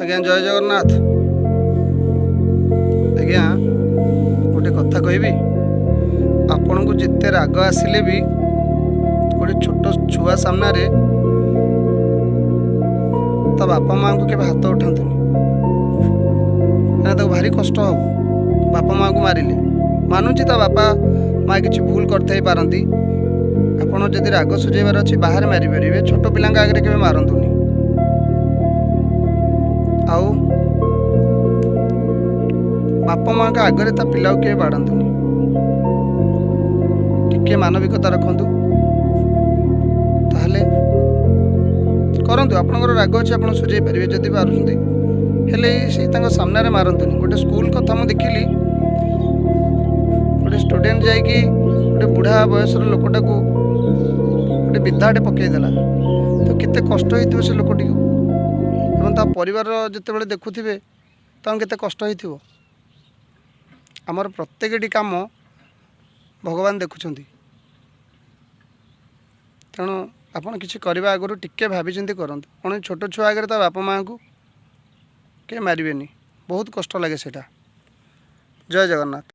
आज्ञा जय जगन्नाथ। आज्ञा गोटे कथा कहबी, आपण को जिते राग आसिले भी गोटे छोट छुआ सामने ता बापा माँ को केवे हाथ उठातुनि, भारी कष्ट हो। बापा माँ को मारिले मानुची ता बापा माँ किसी भूल करते पारती। आपड़ जदि राग सुझेबार अच्छी बाहर मारि पारे, छोट पिला आगे के मारतुनि। आउ बापा माँ का आगे ता पिला के बाड़तुनि। टिके मानविकता रखु ताहले करंतु। आपणकर राग अच्छे आप सुझे पारे जदि पार्टी हेले से सामने मारतुनि। गोटे स्कूल कथा मुझे देखिली, गोटे स्टूडेंट जाकि गोटे बुढ़ा बयसर लोकटा को गोटे विद्याटे पकईदेला, तो केते कष्ट हो से लोकटी को परिवार जिते देखुवे केते कष्ट हो। आमर प्रत्येकटी काम भगवान देखुं, तेणु आपड़ किसी करने आगु टिके भाभी चिंती करूँ। कौन छोट छुआ आगे ता बापा माँ को के मारे, बहुत कष्ट लगे सेटा। जय जगन्नाथ।